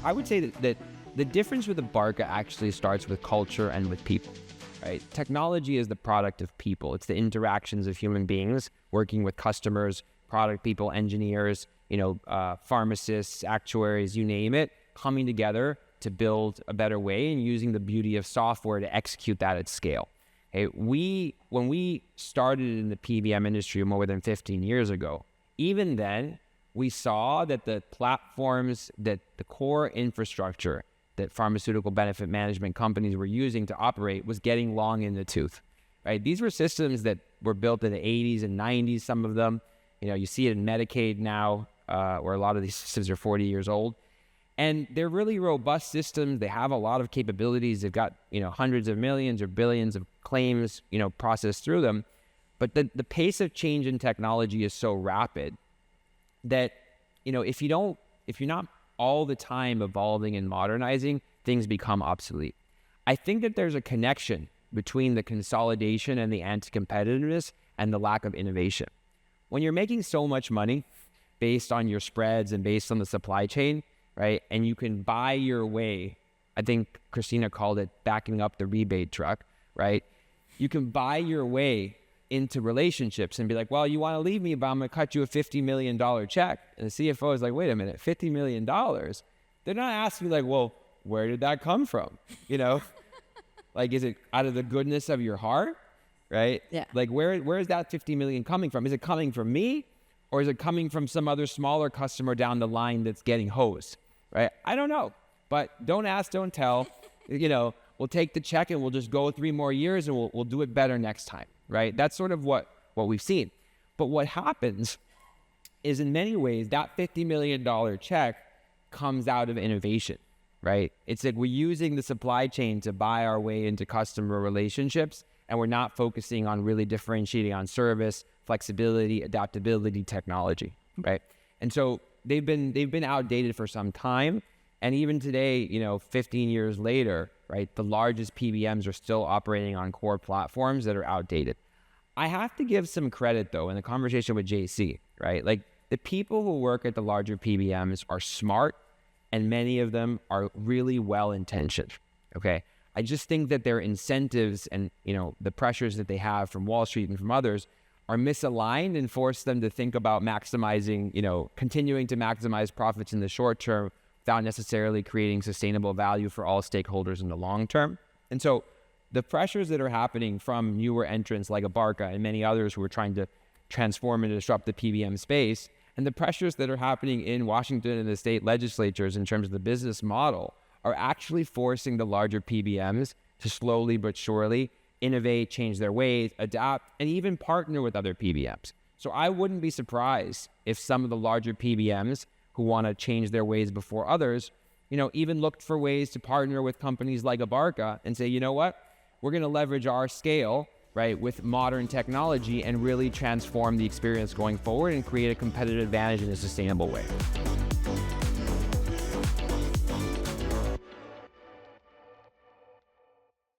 I would say that the difference with Abarca actually starts with culture and with people, right? Technology is the product of people. It's the interactions of human beings working with customers, product people, engineers, pharmacists, actuaries, you name it, coming together to build a better way and using the beauty of software to execute that at scale. Okay? When we started in the PBM industry more than 15 years ago, even then, we saw that the platforms, that the core infrastructure that pharmaceutical benefit management companies were using to operate was getting long in the tooth, right? These were systems that were built in the 80s and 90s, some of them. You see it in Medicaid now, where a lot of these systems are 40 years old. And they're really robust systems. They have a lot of capabilities. They've got, hundreds of millions or billions of claims, processed through them. But the pace of change in technology is so rapid that, if you're not all the time evolving and modernizing, things become obsolete. I think that there's a connection between the consolidation and the anti-competitiveness and the lack of innovation. When you're making so much money based on your spreads and based on the supply chain, right, and you can buy your way, I think Christina called it backing up the rebate truck, right? You can buy your way into relationships and be like, well, you want to leave me, but I'm going to cut you a $50 million check. And the CFO is like, wait a minute, $50 million? They're not asking like, well, where did that come from? Like, is it out of the goodness of your heart? Right? Yeah. Like, where is that 50 million coming from? Is it coming from me, or is it coming from some other smaller customer down the line that's getting hosed? Right? I don't know, but don't ask, don't tell. We'll take the check and we'll just go 3 more years and we'll do it better next time. Right? That's sort of what we've seen. But what happens is, in many ways, that $50 million check comes out of innovation. Right? It's like we're using the supply chain to buy our way into customer relationships, and we're not focusing on really differentiating on service, flexibility, adaptability, technology, right? And so they've been outdated for some time. And even today, 15 years later, right, the largest PBMs are still operating on core platforms that are outdated. I have to give some credit, though, in the conversation with JC, right? Like, the people who work at the larger PBMs are smart, and many of them are really well-intentioned, okay? I just think that their incentives and, the pressures that they have from Wall Street and from others are misaligned and force them to think about maximizing, continuing to maximize profits in the short term without necessarily creating sustainable value for all stakeholders in the long term. And so the pressures that are happening from newer entrants like Abarca and many others who are trying to transform and disrupt the PBM space, and the pressures that are happening in Washington and the state legislatures in terms of the business model, are actually forcing the larger PBMs to slowly but surely innovate, change their ways, adapt, and even partner with other PBMs. So I wouldn't be surprised if some of the larger PBMs who want to change their ways before others, even looked for ways to partner with companies like Abarca and say, you know what, we're going to leverage our scale, right, with modern technology and really transform the experience going forward and create a competitive advantage in a sustainable way.